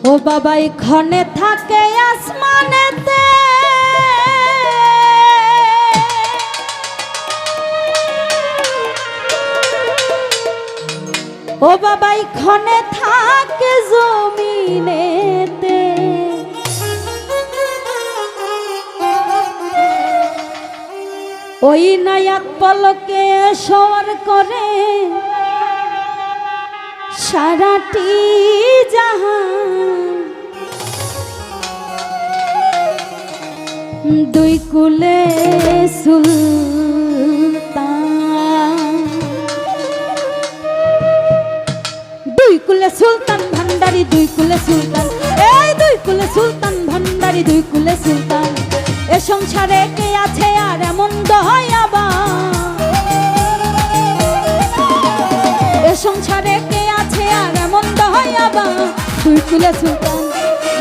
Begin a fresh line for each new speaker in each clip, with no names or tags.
ও বাবা এখানে থাকে আসমানেতে, ও বাবা এখানে থাকে জমিনেতে, ওই নায়ক পলকে সওয়ার করে সারাটি জাহান। দুই কুলে সুলতান, দুই কুলে সুলতান ভান্ডারি, দুই কুলে সুলতান, এই দুই কুলে সুলতান ভান্ডারি, দুই কুলে সুলতান। এ সংসারে কে আছে আর এমন দয়াবান, এ সংসারে কে আছে আর এমন দয়াবান। দুই কুলে সুলতান,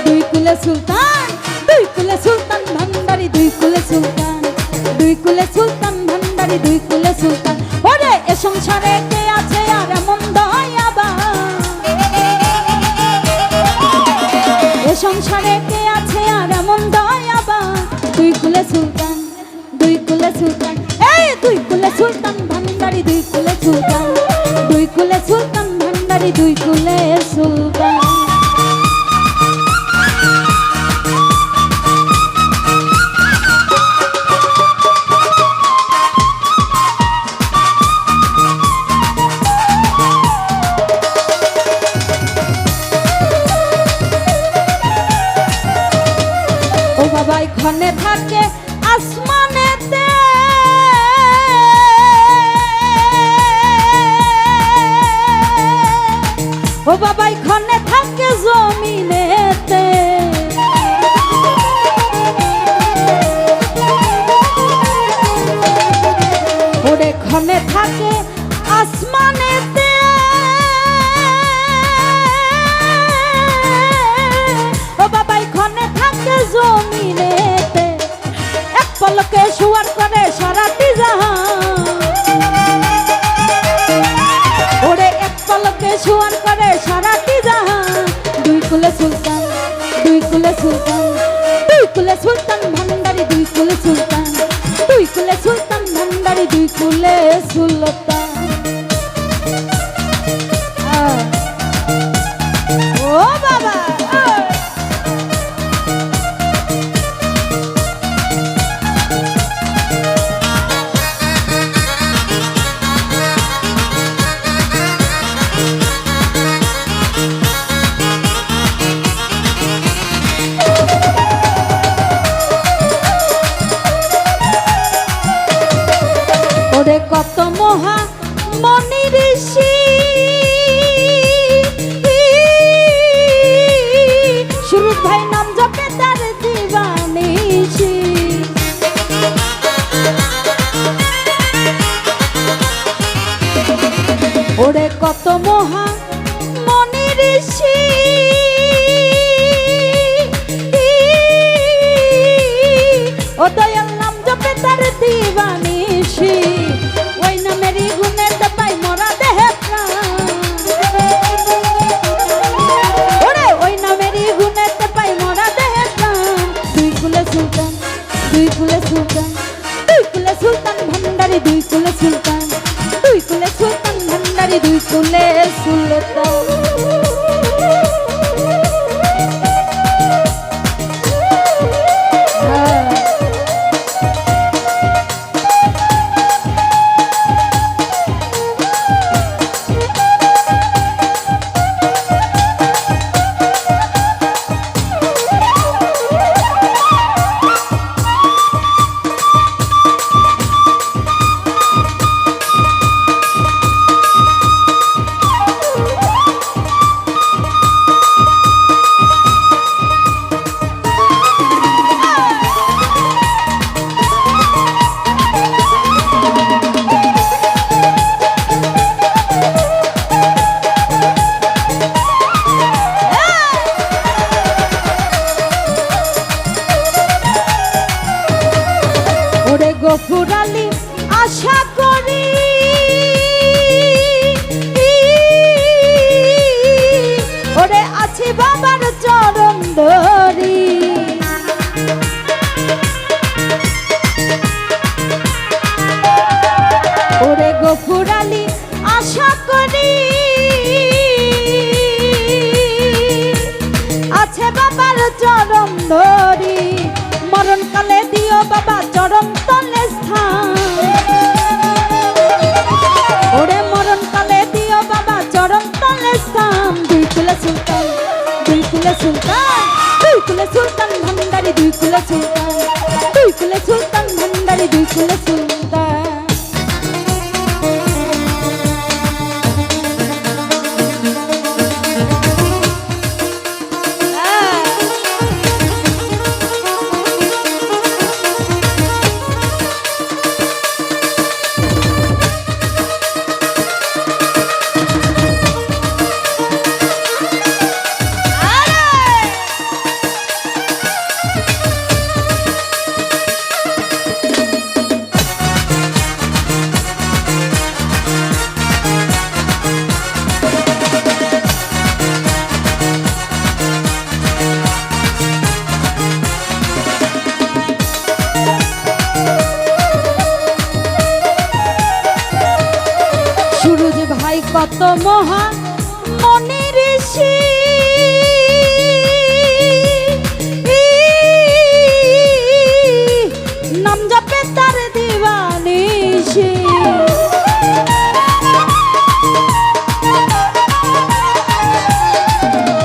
দুই কুলে সুলতান, দুই কুলে সুলতান ভান্ডারি, দুই কুলে সুলতান, দুই কুলে সুলতান ভান্ডারি, দুই কুলে সুলতান। ওরে এ সংসারে কে আছে আর এমন দয়াবান, এ সংসারে কে আছে আর এমন দয়াবান। দুই কুলে সুলতান, দুই কুলে সুলতান, এই দুই কুলে সুলতান ভান্ডারি, দুই কুলে সুলতান, দুই কুলে সুলতান ভান্ডারি, দুই কুলে সুলতান। ও বাবা এখানে থাকে আসমানেতে, ও বাবা এখানে থাকে জমিনেতে, ওরে এখানে থাকে আসমানেতে, ও বাবা এখানে থাকে জমিনেতে। এক পলকে শুয়ার করে সারাটি জাহান, ওরে এক পলকে শুয়ার করে সারাটি জাহান। দুই কুলে সুলতান, দুই কুলে সুলতান, দুই কুলে সুলতান ভান্ডারি, দুই কুলে সুলতান, দুই কুলে সুলতান ভান্ডারি, দুই কুলে সুলতান। ও বাবা ওরে কত মহা মনি ঋষি, সুরুৎ ভাই নাম জপে তার দিবানিশি। ওরে কত মহা মনি ঋষি, ও দয়াল নাম জপে তার দিবানিশি। ওই নামেরই গুণে পাই মরা দেহে প্রাণ, ওরে ওই নামেরই গুণে পাই মরা দেহে প্রাণ। দুই কুলে সুলতান, দুই কুলে সুলতান, দুই কুলে সুলতান ভান্ডারি, দুই কুলে সুলতান, দুই কুলে সুলতান ভান্ডারি, দুই কুলে সুলতান। গফুর আলী আশা করি ওরে আছি বাবা বাবার চরণ ধরি। ওরে গফুর আলী আশা করি আছে বাবার চরণ ধরি, মরণকালে দিও বাবা চরণ তলে স্থান। ওরে মরণকালে দিও বাবা চরণ তলে স্থান। দুই কুলে সুলতান, দুই কুলে সুলতান, দুই কুলে সুলতান ভান্ডারি, দুই কুলে সুলতান, দুই কুলে সুলতান ভান্ডারি, দুই কুলে সুলতান। সুরজ ভাই কত মহা মনি ঋষি, নাম জপে তার দিবানিশি।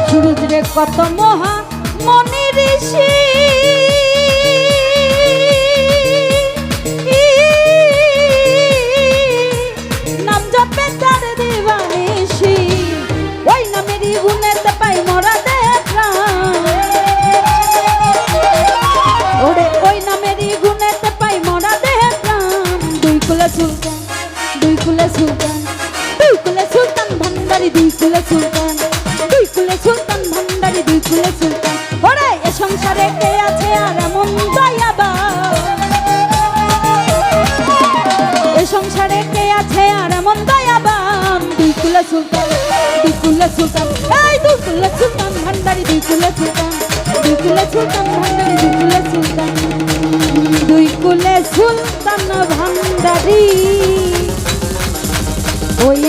সুরজ রে কত মহা মনি ঋষি, ওই নামেরই গুণেতে পাই মরা দেহ প্রাণ। ওরে ওই নামেরই গুণেতে পাই মরা দেহ প্রাণ। দুই কুলে সুলতান, দুই কুলে সুলতান, দুই কুলে সুলতান ভান্ডারি, দুই কুলে সুলতান, দুই কুলে সুলতান ভান্ডারি, দুই কুলে সুলতান। ওরে এ সংসারে কে আছে আর এমন দয়াবান, এ সংসারে কে আছে আর এমন দয়াবান। দুই কুলে সুলতান, দুই কুলে সুলতান, এই দুই কুলে সুলতান ভান্ডারি, দুই কুলে সুলতান, দুই কুলে সুলতান ভান্ডারি, দুই কুলে সুলতান, দুই কুলে সুলতান ভান্ডারি। ওই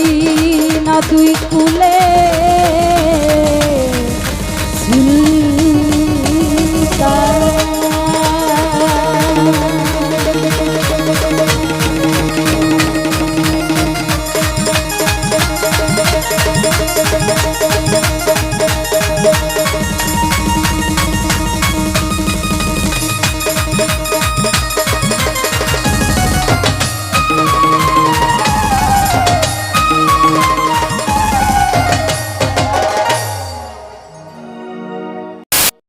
না দুই কুলে সুলতান।